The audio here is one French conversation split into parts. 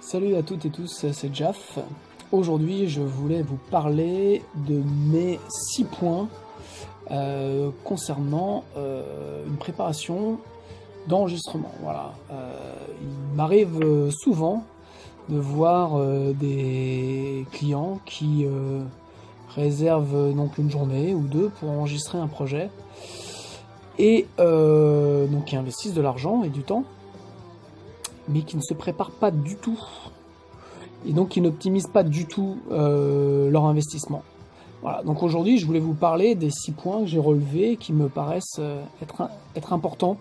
Salut à toutes et tous, c'est Jaf. Aujourd'hui, je voulais vous parler de mes 6 points concernant une préparation d'enregistrement. Voilà. Il m'arrive souvent de voir des clients qui réservent donc une journée ou deux pour enregistrer un projet et donc qui investissent de l'argent et du temps, mais qui ne se préparent pas du tout et donc qui n'optimisent pas du tout leur investissement. Voilà, donc aujourd'hui je voulais vous parler des 6 points que j'ai relevés qui me paraissent être importants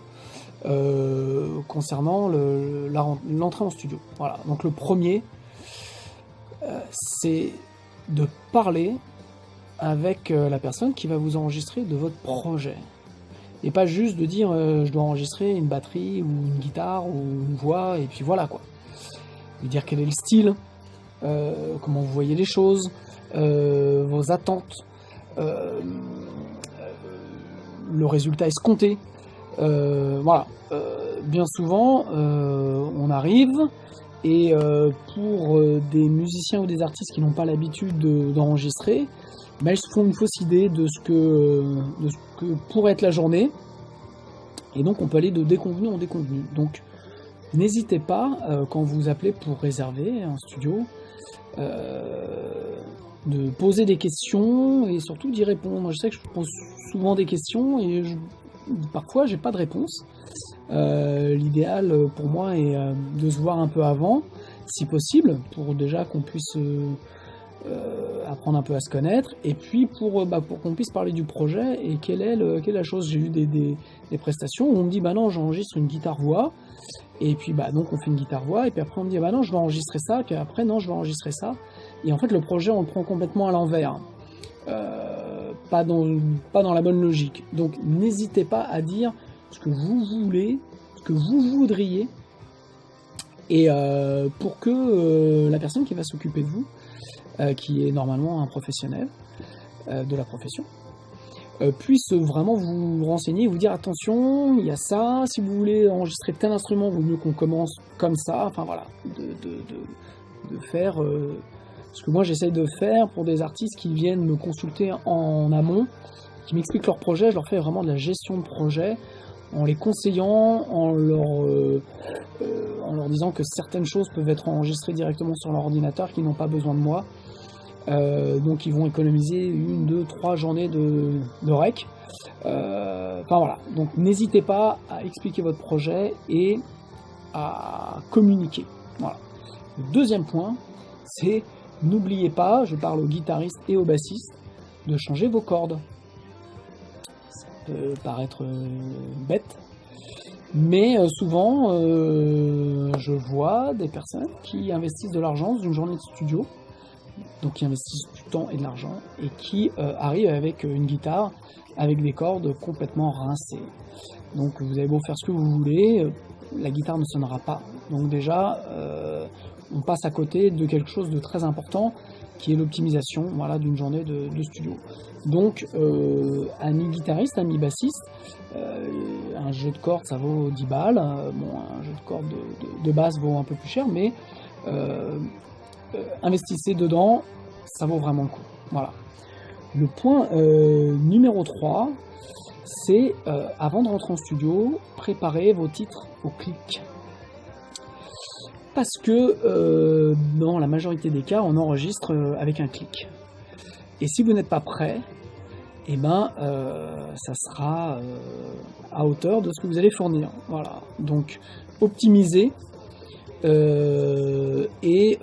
concernant l'entrée en studio. Voilà, donc le premier, c'est de parler avec la personne qui va vous enregistrer de votre projet. Et pas juste de dire je dois enregistrer une batterie ou une guitare ou une voix et puis voilà quoi. Lui dire quel est le style, comment vous voyez les choses, vos attentes, le résultat escompté. Voilà. Bien souvent on arrive et pour des musiciens ou des artistes qui n'ont pas l'habitude d'enregistrer, ils se font une fausse idée de ce que pourrait être la journée, et donc on peut aller de déconvenu en déconvenu. Donc n'hésitez pas, quand vous appelez pour réserver un studio, de poser des questions et surtout d'y répondre. Je sais que je pose souvent des questions et parfois j'ai pas de réponse. L'idéal pour moi est de se voir un peu avant, si possible, pour déjà qu'on puisse apprendre un peu à se connaître, et puis pour qu'on puisse parler du projet et quelle est la chose. J'ai eu des prestations où on me dit non, j'enregistre une guitare-voix, et puis donc on fait une guitare-voix, et puis après on me dit non, je vais enregistrer ça, et puis après non, je vais enregistrer ça, et en fait le projet on le prend complètement à l'envers, pas dans la bonne logique. Donc n'hésitez pas à dire ce que vous voulez, ce que vous voudriez, et pour que la personne qui va s'occuper de vous, qui est normalement un professionnel de la profession, puisse vraiment vous renseigner et vous dire attention, il y a ça, si vous voulez enregistrer tel instrument, il vaut mieux qu'on commence comme ça, enfin voilà, de faire ce que moi j'essaye de faire pour des artistes qui viennent me consulter en amont, qui m'expliquent leur projet. Je leur fais vraiment de la gestion de projet, en les conseillant, en leur disant que certaines choses peuvent être enregistrées directement sur leur ordinateur, qui n'ont pas besoin de moi. Donc ils vont économiser 1, 2, 3 journées de rec. Enfin voilà, donc n'hésitez pas à expliquer votre projet et à communiquer. Voilà. Le deuxième point, c'est n'oubliez pas, je parle aux guitaristes et aux bassistes, de changer vos cordes. Ça peut paraître bête, mais souvent je vois des personnes qui investissent de l'argent dans une journée de studio, donc qui investissent du temps et de l'argent, et qui arrivent avec une guitare avec des cordes complètement rincées. Donc vous avez beau faire ce que vous voulez, la guitare ne sonnera pas. Donc déjà on passe à côté de quelque chose de très important, qui est l'optimisation, voilà, d'une journée de studio. Donc amis guitaristes, amis bassistes, un jeu de cordes ça vaut 10 balles, un jeu de cordes de basse vaut un peu plus cher, mais investissez dedans, ça vaut vraiment le coup. Voilà. Le point numéro 3, c'est avant de rentrer en studio, préparez vos titres au clic. Parce que dans la majorité des cas, on enregistre avec un clic. Et si vous n'êtes pas prêt, ça sera à hauteur de ce que vous allez fournir. Voilà. Donc optimisez et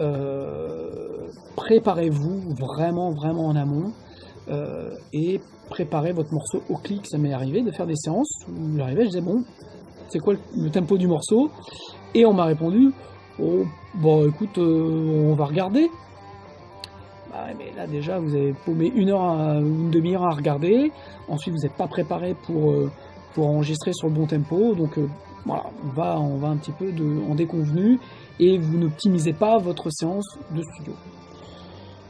préparez-vous vraiment en amont, et préparez votre morceau au clic. Ça m'est arrivé de faire des séances où j'arrivais, je disais bon, c'est quoi le tempo du morceau, et on m'a répondu oh bon écoute, on va regarder. Mais là déjà vous avez paumé une demi-heure à regarder, ensuite vous n'êtes pas préparé pour enregistrer sur le bon tempo, donc voilà, on va un petit peu en déconvenu, et vous n'optimisez pas votre séance de studio.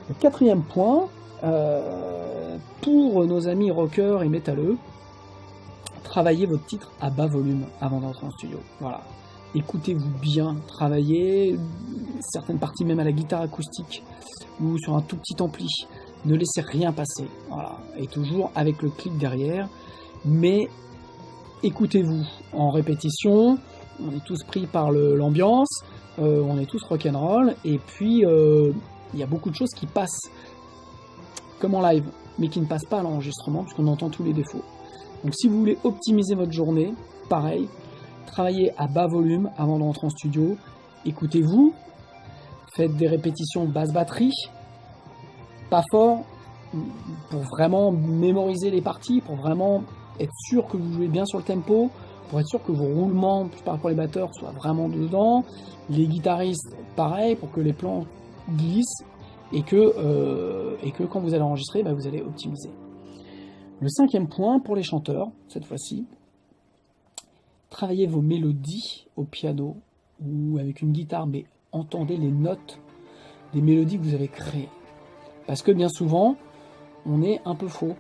Le quatrième point, pour nos amis rockers et métalleux, travaillez votre titre à bas volume avant d'entrer en studio. Voilà. Écoutez-vous bien, travaillez, certaines parties même à la guitare acoustique ou sur un tout petit ampli. Ne laissez rien passer, voilà. Et toujours avec le clic derrière, mais écoutez-vous en répétition, on est tous pris par l'ambiance, on est tous rock'n'roll, et puis il y a beaucoup de choses qui passent comme en live, mais qui ne passent pas à l'enregistrement, puisqu'on entend tous les défauts. Donc si vous voulez optimiser votre journée, pareil, travaillez à bas volume avant de rentrer en studio, écoutez-vous, faites des répétitions basse batterie, pas fort, pour vraiment mémoriser les parties, pour vraiment être sûr que vous jouez bien sur le tempo, pour être sûr que vos roulements, je parle pour les batteurs, soient vraiment dedans, les guitaristes, pareil, pour que les plans glissent, et que quand vous allez enregistrer, vous allez optimiser. Le 5e point, pour les chanteurs, cette fois-ci, travaillez vos mélodies au piano ou avec une guitare, mais entendez les notes des mélodies que vous avez créées. Parce que bien souvent, on est un peu faux.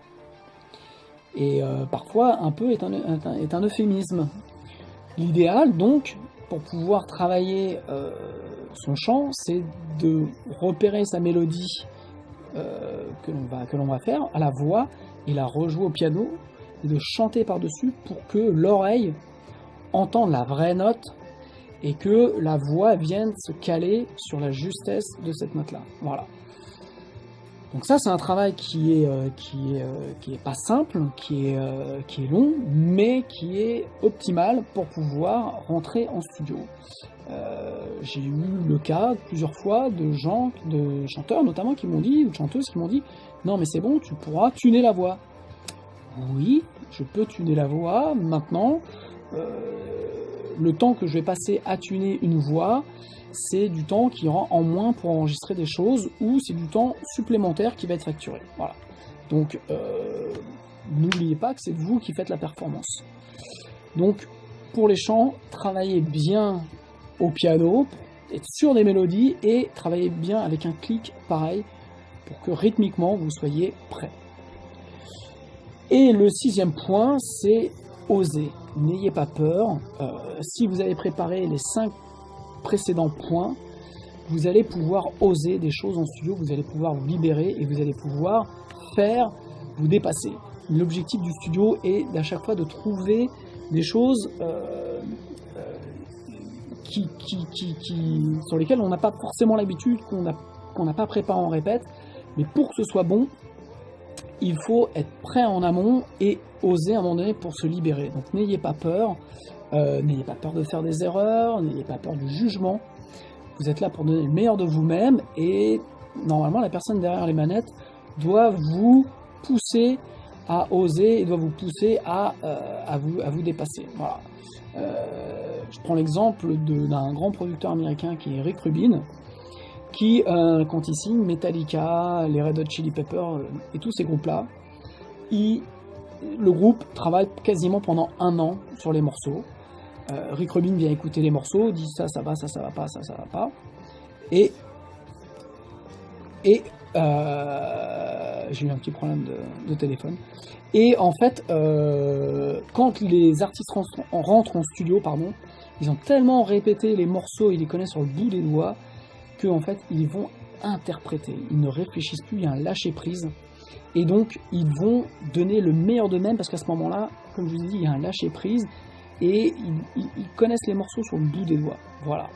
Et parfois, un peu est un euphémisme. L'idéal, donc, pour pouvoir travailler son chant, c'est de repérer sa mélodie que l'on va faire à la voix et la rejouer au piano et de chanter par-dessus pour que l'oreille entende la vraie note et que la voix vienne se caler sur la justesse de cette note-là. Voilà. Donc ça, c'est un travail qui est pas simple, qui est long, mais qui est optimal pour pouvoir rentrer en studio. J'ai eu le cas plusieurs fois de chanteurs notamment qui m'ont dit, ou de chanteuses qui m'ont dit, non mais c'est bon, tu pourras tuner la voix. Oui, je peux tuner la voix. Maintenant, le temps que je vais passer à tuner une voix, c'est du temps qui ira en moins pour enregistrer des choses, ou c'est du temps supplémentaire qui va être facturé. Voilà. Donc, n'oubliez pas que c'est vous qui faites la performance. Donc, pour les chants, travaillez bien au piano, être sûr des mélodies, et travaillez bien avec un clic pareil, pour que rythmiquement vous soyez prêt. Et le 6e point, c'est oser. N'ayez pas peur. Si vous avez préparé les 5 précédents points, vous allez pouvoir oser des choses en studio, vous allez pouvoir vous libérer et vous allez pouvoir vous dépasser. L'objectif du studio est à chaque fois de trouver des choses sur lesquelles on n'a pas forcément l'habitude, qu'on n'a pas préparé en répète, mais pour que ce soit bon, il faut être prêt en amont et oser à un moment donné pour se libérer. Donc n'ayez pas peur. N'ayez pas peur de faire des erreurs, n'ayez pas peur du jugement. Vous êtes là pour donner le meilleur de vous-même et normalement la personne derrière les manettes doit vous pousser à oser et doit vous pousser à vous dépasser. Voilà. Je prends l'exemple d'un grand producteur américain qui est Rick Rubin, qui quand il signe Metallica, les Red Hot Chili Peppers et tous ces groupes-là, le groupe travaille quasiment pendant 1 an sur les morceaux. Rick Rubin vient écouter les morceaux, dit ça va, ça va pas, ça va pas. Et j'ai eu un petit problème de téléphone. Et en fait, quand les artistes rentrent en studio, ils ont tellement répété les morceaux, ils les connaissent sur le bout des doigts, qu'en fait, ils vont interpréter. Ils ne réfléchissent plus, il y a un lâcher-prise. Et donc, ils vont donner le meilleur d'eux-mêmes, parce qu'à ce moment-là, comme je vous ai dit, il y a un lâcher-prise, et ils connaissent les morceaux sur le bout des doigts. Voilà.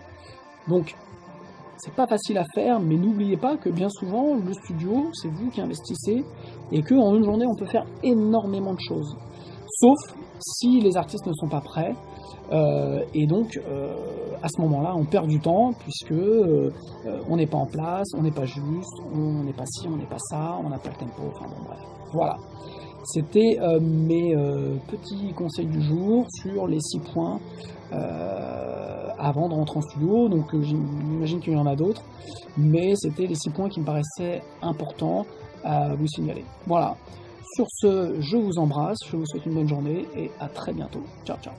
Donc, c'est pas facile à faire, mais n'oubliez pas que bien souvent, le studio, c'est vous qui investissez, et qu'en une journée, on peut faire énormément de choses. Sauf si les artistes ne sont pas prêts, et donc, à ce moment-là, on perd du temps, puisque on n'est pas en place, on n'est pas juste, on n'est pas ci, on n'est pas ça, on n'a pas le tempo, enfin bon, bref. Voilà. C'était mes petits conseils du jour sur les 6 points avant de rentrer en studio. Donc j'imagine qu'il y en a d'autres, mais c'était les 6 points qui me paraissaient importants à vous signaler. Voilà. Sur ce, je vous embrasse, je vous souhaite une bonne journée et à très bientôt. Ciao, ciao.